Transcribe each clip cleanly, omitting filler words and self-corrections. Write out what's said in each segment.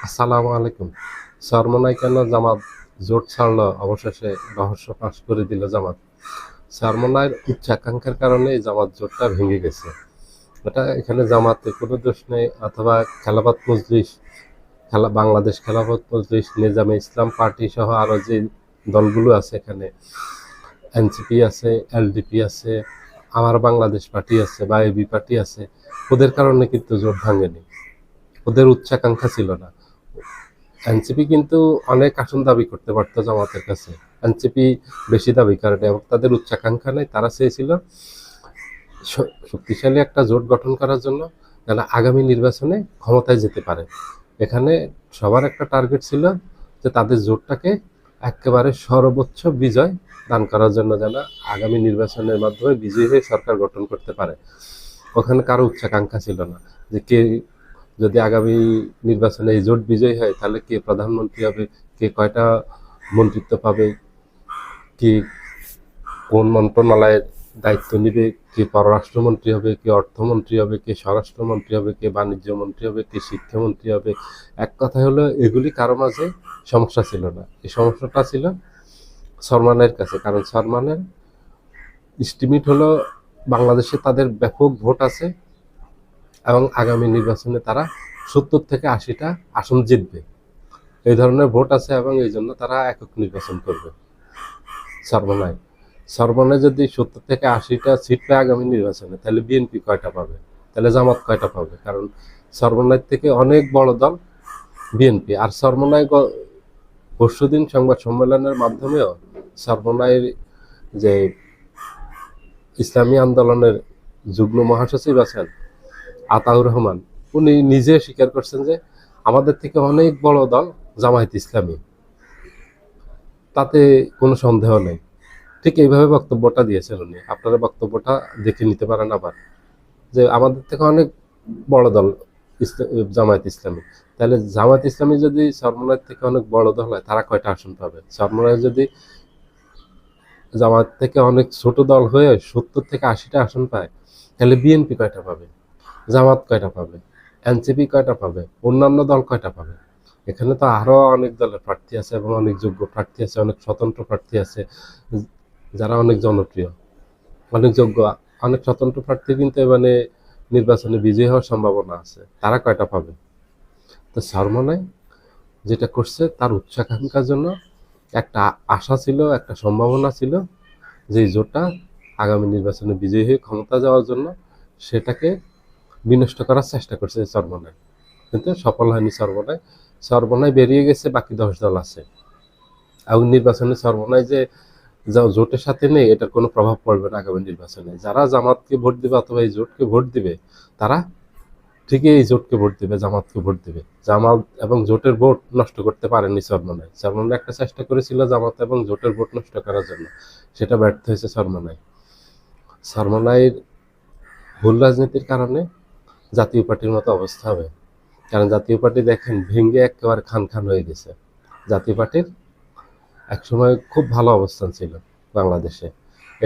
আসসালামু আলাইকুম। চরমোনাই কেন জামাত জোট ছাড়লো? অবশেষে রহস্য ফাঁস করে দিল জামাত। চরমোনাইয়ের উচ্চাকাঙ্ক্ষার কারণে এই জামাত জোটটা ভেঙে গেছে। এখানে জামাতের কোনো দোষ নেই, অথবা খেলাফত মজলিস, বাংলাদেশ খেলাফত মজলিস, নেজামে ইসলাম পার্টি সহ আরো যে দলগুলো আছে, এখানে এনসিপি আছে, এলডিপি আছে, আমার বাংলাদেশ পার্টি আছে বা এবি পার্টি আছে, ওদের কারণে কিন্তু জোট ভাঙেনি। ওদের উচ্চাকাঙ্ক্ষা ছিল না। এনসিপি কিন্তু অনেক আসন দাবি করতে পারতো জামাতের কাছে। এনসিপি বেশি দাবি করে এবং তাদের উচ্চাকাঙ্ক্ষা নেই। তারা চেয়েছিল শক্তিশালী একটা জোট গঠন করার জন্য, যেন আগামী নির্বাচনে ক্ষমতায় যেতে পারে। এখানে সবার একটা টার্গেট ছিল যে তাদের জোটটাকে একেবারে সর্বোচ্চ বিজয় দান করার জন্য, যেন আগামী নির্বাচনের মাধ্যমে বিজয়ী হয়ে সরকার গঠন করতে পারে। ওখানে কারো উচ্চাকাঙ্ক্ষা ছিল না যে কে যদি আগামী নির্বাচনে এই জোট বিজয়ী হয় তাহলে কে প্রধানমন্ত্রী হবে, কে কয়টা মন্ত্রিত্ব পাবে, কে কোন মন্ত্রণালয়ের দায়িত্ব নেবে, কে পররাষ্ট্রমন্ত্রী হবে, কে অর্থমন্ত্রী হবে, কে স্বরাষ্ট্রমন্ত্রী হবে, কে বাণিজ্য মন্ত্রী হবে, কে শিক্ষামন্ত্রী হবে। এক কথা হলো, এগুলি কারো মাঝে সমস্যা ছিল না। এই সমস্যাটা ছিল সরমানের কাছে, কারণ সরমানের এস্টিমেট হলো বাংলাদেশে তাদের ব্যাপক ভোট আছে এবং আগামী নির্বাচনে তারা 70 থেকে 80টা আসন জিতবে, এই ধরনের ভোট আছে, এবং এই জন্য তারা একক নির্বাচন করবে। সর্বনয় যদি 70 থেকে 80টা সিট পায় আগামী নির্বাচনে, তাহলে বিএনপি কয়টা পাবে, তাহলে জামাত কয়টা পাবে? কারণ সর্বনয় থেকে অনেক বড় দল বিএনপি। আর সর্বনয় পরশুদিন সংবাদ সম্মেলনের মাধ্যমেও সর্বনয়ের যে ইসলামী আন্দোলনের যুগ্ম মহাসচিব আছেন আতাউর রহমান, উনি নিজে স্বীকার করছেন যে আমাদের থেকে অনেক বড় দল জামায়াত ইসলামী, তাতে কোনো সন্দেহ নেই। ঠিক এইভাবে বক্তব্যটা দিয়েছেন উনি। আপনারা বক্তব্যটা দেখে নিতে পারেন আবার, যে আমাদের থেকে অনেক বড় দল জামায়াত ইসলামী। তাহলে জামায়াত ইসলামী যদি সরমনায় থেকে অনেক বড় দল হয়, তারা কয়টা আসন পাবে? সরমনায় যদি জামায়াত থেকে অনেক ছোট দল হয়ে 70 থেকে 80টা আসন পায়, তাহলে বিএনপি কয়টা পাবে, জামাত কয়টা পাবে, এনসিপি কয়টা পাবে, অন্যান্য দল কয়টা পাবে? এখানে তো আরো অনেক দলের প্রার্থী আছে এবং অনেক যোগ্য প্রার্থী আছে, অনেক স্বতন্ত্র প্রার্থী আছে যারা অনেক জনপ্রিয়, অনেক যোগ্য। অনেক স্বতন্ত্র প্রার্থী কিন্তু মানে নির্বাচনে বিজয়ী হওয়ার সম্ভাবনা আছে, তারা কয়টা পাবে? তো সরমনাই যেটা করছে, তার উচ্চাকাঙ্ক্ষার জন্য একটা আশা ছিল, একটা সম্ভাবনা ছিল যে এই জোটটা আগামী নির্বাচনে বিজয়ী হয়ে ক্ষমতা যাওয়ার জন্য সেটাকে বিনষ্ট করার চেষ্টা করছে সরমনাই, কিন্তু সফল হয়নি সরবনাই। সরবনাই বেরিয়ে গেছে, বাকি 10 দল আছে। এবং নির্বাচনে সরবনাই যে জোটের সাথে নেই, এটার কোনো প্রভাব পড়বে না আগামী নির্বাচনে। যারা জামাতকে ভোট দিবে অথবা এই জোটকে ভোট দিবে, তারা ঠিকই এই জোটকে ভোট দিবে, জামাতকে ভোট দিবে। জামাত এবং জোটের ভোট নষ্ট করতে পারেনি সরমনাই। সরমনাই একটা চেষ্টা করেছিল জামাত এবং জোটের ভোট নষ্ট করার জন্য, সেটা ব্যর্থ হয়েছে সরমনাই। সরমনাইয়ের ভুল রাজনীতির কারণে জাতীয় পার্টির মতো অবস্থা হবে। কারণ জাতীয় পার্টি দেখেন ভেঙে একেবারে খান খান হয়ে গেছে। জাতীয় পার্টির একসময় খুব ভালো অবস্থান ছিল বাংলাদেশে।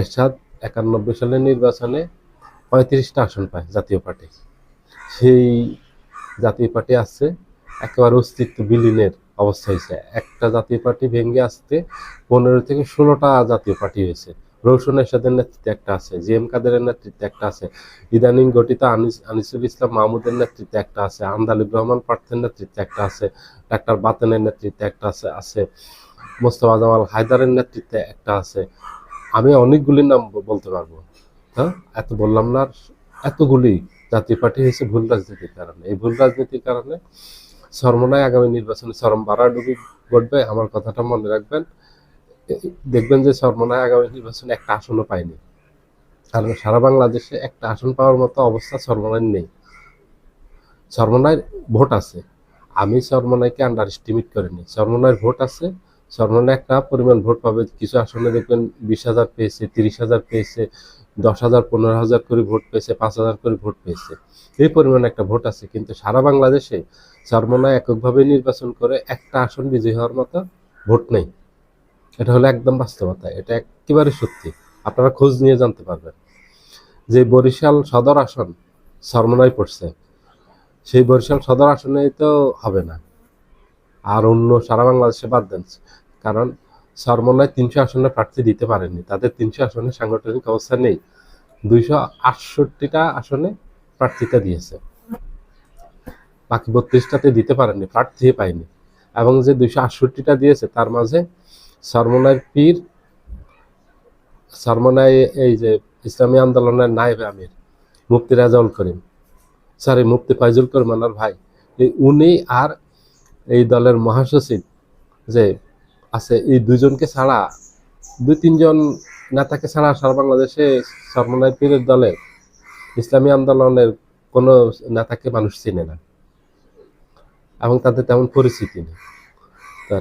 এরশাদ 91 সালের নির্বাচনে 35টা আসন পায় জাতীয় পার্টি। সেই জাতীয় পার্টি আসছে একেবারে অস্তিত্ব বিলীনের অবস্থা হয়েছে। একটা জাতীয় পার্টি ভেঙে আসতে 15 থেকে 16টা জাতীয় পার্টি হয়েছে। রৌশন এরশাদের নেতৃত্বে একটা আছে, জি এম কাদেরের নেতৃত্বে একটা আছে, ইদানিং গঠিত আনিসুল ইসলাম মাহমুদের নেতৃত্বে একটা আছে, আন্দালিব রহমান পার্থের নেতৃত্বে একটা আছে, ডাক্তার বাতেনের নেতৃত্বে একটা আছে, মোস্তফা জামাল হায়দারের নেতৃত্বে একটা আছে। আমি অনেকগুলির নাম বলতে পারবো। হ্যাঁ, এত বললাম না, এতগুলি জাতীয় পার্টি হয়েছে ভুল রাজনীতির কারণে। এই ভুল রাজনীতির কারণে সরমনায় আগামী নির্বাচনে চরম বাড়াডুবি ঘটবে। আমার কথাটা মনে রাখবেন। দেখবেন যে সরমনায় আগামী নির্বাচনে একটা আসনও পায়নি, কারণ সারা বাংলাদেশে একটা আসন পাওয়ার মতো অবস্থা সরমনায় নেই। সরমনায় ভোট আছে, আমি সরমনাইকে আন্ডার এস্টিমেট করিনি। সরমনায় ভোট আছে, সরমনায় একটা পরিমাণ ভোট পাবে। কিছু আসনে দেখবেন 20,000 পেয়েছে, 30,000 পেয়েছে, 10,000 15,000 করে ভোট পেয়েছে, 5,000 করে ভোট পেয়েছে। এই পরিমাণ একটা ভোট আছে, কিন্তু সারা বাংলাদেশে সরমনায় এককভাবে নির্বাচন করে একটা আসন বিজয়ী হওয়ার মতো ভোট নেই। এটা হলো একদম বাস্তবতা, এটা একেবারে সত্যি। আপনারা খোঁজ নিয়ে জানতে পারবেন যে বরিশাল সদর আসন সরমনায় পড়ছে, সেই বরিশাল সদর আসনে তো হবে না। আর অন্য সারা বাংলাদেশে বাদ দেন, কারণ চরমোনাই ৩০০ আসনে প্রার্থী দিতে পারেনি, তাদের ৩০০ আসনে সাংগঠনিক অবস্থা নেই, 268টা আসনে প্রার্থিতা দিয়েছে, বাকি 32টাতে দিতে পারেনি, প্রার্থী পায়নি। এবং যে 268টা দিয়েছে তার মাঝে চরমোনাইয়ের পীর, চরমোনাই এই যে ইসলামী আন্দোলনের নায়েবে আমির মুফতি রেজাউল করিম, সরি মুফতি ফয়জুল করিম ওনার ভাই, উনি আর এই দলের মহাসচিব যে আছে, এই দুজনকে ছাড়া 2-3জন নেতাকে ছাড়া সারা বাংলাদেশে চরমোনাই পীরের দলের ইসলামী আন্দোলনের কোনো নেতাকে মানুষ চিনে না এবং তাদের তেমন পরিচিতি নেই।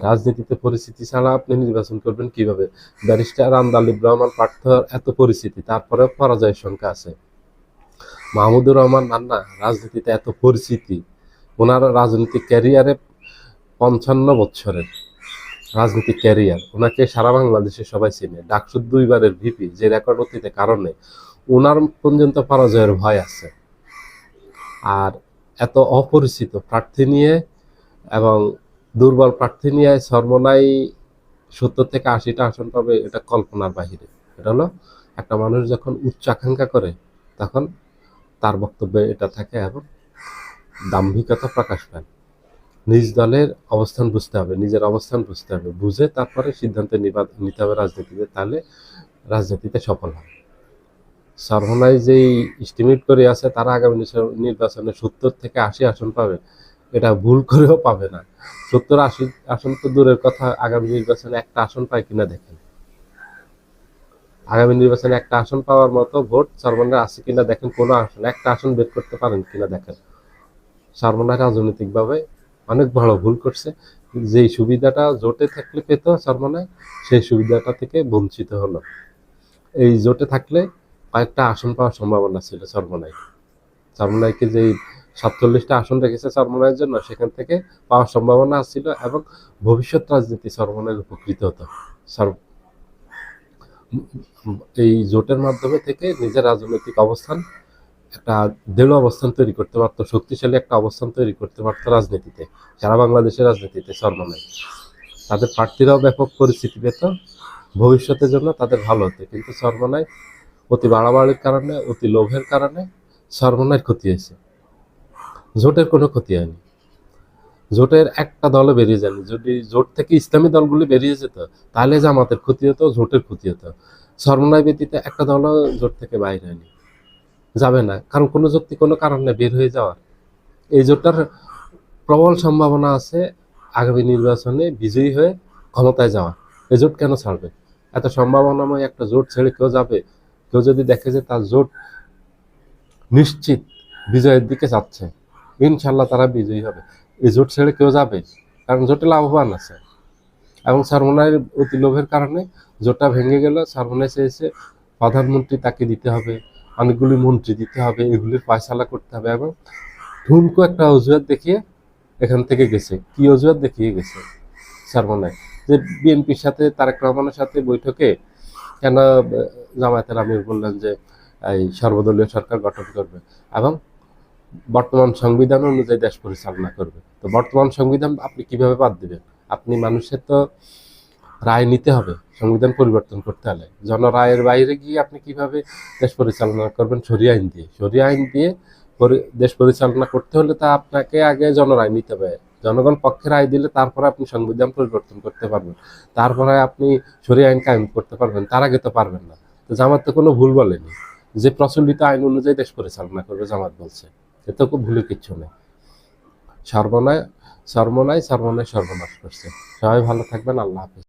রাজনীতিতে পরিচিতি ছাড়া আপনি নির্বাচন করবেন কিভাবে? ব্যারিস্টার আন্দালিব রহমান পার্থর এত পরিচিতি, তারপরে পরাজয়ের সংখ্যা আছে। মাহমুদুর রহমান মান্না রাজনীতিতে এত পরিচিতি, ওনার রাজনৈতিক ক্যারিয়ারে 55 বছরের রাজনৈতিক ক্যারিয়ার, ওনাকে সারা বাংলাদেশে সবাই চিনে, ডাকসুর 2বারের ভিপি, যে রেকর্ড অতীতে কারণে ওনার পর্যন্ত পরাজয়ের ভয় আছে। আর এত অপরিচিত প্রার্থী নিয়ে এবং দুর্বল প্রার্থী নিয়ে চরমোনাই 70 থেকে 80টা আসন পাবে, এটা কল্পনার বাহিরে। এটা হলো একটা মানুষ যখন উচ্চ আকাঙ্ক্ষা করে তখন তার বক্তব্যে এটা থাকে এবং দাম্ভিকতা প্রকাশ পায়। নিজ দলের অবস্থান বুঝতে হবে, নিজের অবস্থান বুঝতে হবে, বুঝে তারপরে সিদ্ধান্ত নিতে হবে রাজনীতিতে, তাহলে রাজনীতিতে সফল হবে। চরমোনাই যেই এস্টিমেট করে আছে তারা আগামী নির্বাচনে 70 থেকে 80 আসন পাবে, এটা ভুল করেও পাবে না। 70-80 আসন তো দূরের কথা, আগামী নির্বাচনে একটা আসন পায় কিনা দেখেন। আগামী নির্বাচনে একটা আসন পাওয়ার মতো ভোট চরমোনাই আছে কিনা দেখেন, কোনো আসন একটা আসন বের করতে পারেন কিনা দেখেন। চরমোনাই রাজনৈতিকভাবে অনেক বড় ভুল করছে, যেই সুবিধাটা জোটে থাকলে পেত চরমোনাই, সেই সুবিধাটা থেকে বঞ্চিত হলো। এই জোটে থাকলে কয়েকটা আসন পাওয়ার সম্ভাবনা ছিল চরমোনাইকে যেই 47টা আসন রেখেছে চরমোনাইয়ের জন্য, সেখান থেকে পাওয়ার সম্ভাবনা ছিল এবং ভবিষ্যৎ রাজনীতি চরমোনাই উপকৃত হতো। এই জোটের মাধ্যমে থেকে নিজের রাজনৈতিক অবস্থান, একটা দৃঢ় অবস্থান তৈরি করতে পারতো, শক্তিশালী একটা অবস্থান তৈরি করতে পারতো রাজনীতিতে, সারা বাংলাদেশের রাজনীতিতে চরমোনাই। তাদের প্রার্থীরাও ব্যাপক পরিচিতি পেত, ভবিষ্যতের জন্য তাদের ভালো হতো। কিন্তু চরমোনাই অতি বাড়াবাড়ির কারণে, অতি লোভের কারণে চরমোনাইয়ের ক্ষতি হয়েছে, জোটের কোনো ক্ষতি হয়নি। জোটের একটা দলও বেরিয়ে যায়নি। যদি জোট থেকে ইসলামী দলগুলি বেরিয়ে যেত তাহলে জামাতের ক্ষতি হতো, জোটের ক্ষতি হতো। চরমোনাই ব্যতীত একটা দলও জোট থেকে বাইরে হয়নি, যাবে না, কারণ কোনো যুক্তি কোনো কারণ নেই বের হয়ে যাওয়ার। এই জোটটার প্রবল সম্ভাবনা আছে আগামী নির্বাচনে বিজয়ী হয়ে ক্ষমতায় যাওয়া। এই জোট কেন ছাড়বে? এত সম্ভাবনাময় একটা জোট ছেড়ে কেউ যাবে? কেউ যদি দেখে যে তার জোট নিশ্চিত বিজয়ের দিকে যাচ্ছে, ইনশাল্লাহ তারা বিজয়ী হবে, এই জোট ছেড়ে কেউ যাবে? কারণ জোটে লাভবান আছে। এবং চরমোনাইয়ের অতি লোভের কারণে জোটটা ভেঙে গেল। চরমোনাই চেয়েছে প্রধানমন্ত্রী তাকে দিতে হবে, অনেকগুলি মন্ত্রী দিতে হবে, এগুলির ফয়সালা করতে হবে, এবং ঠুনকো একটা অজুহাত দেখিয়ে এখান থেকে গেছে। কি অজুহাত দেখিয়ে গেছে চরমোনাই? যে বিএনপির সাথে, তারেক রহমানের সাথে বৈঠকে কেন জামায়াতের আমির বললেন যে এই সর্বদলীয় সরকার গঠন করবে এবং বর্তমান সংবিধান অনুযায়ী দেশ পরিচালনা করবে। তো বর্তমান সংবিধান আপনি কিভাবে বাদ দিবেন? আপনি মানুষের তো রায় নিতে হবে, সংবিধান পরিবর্তন করতে হলে জনরায়ের বাইরে গিয়ে আপনি কিভাবে দেশ পরিচালনা করবেন? শরিয়া আইন দিয়ে। শরিয়া আইন দিয়ে দেশ পরিচালনা করতে হলে তা আপনাকে আগে জনরায় নিতে হবে। জনগণ পক্ষে রায় দিলে তারপরে আপনি সংবিধান পরিবর্তন করতে পারবেন, তারপরে আপনি শরিয়া আইন কায়েম করতে পারবেন, তার আগে তো পারবেন না। তো জামাত তো কোনো ভুল বলেনি, যে প্রচলিত আইন অনুযায়ী দেশ পরিচালনা করবে জামাত বলছে, এতে খুব ভুলের কিচ্ছু নেই। সর্বনাশ সর্বনাশ করছে। সবাই ভালো থাকবেন, আল্লাহ হাফেজ।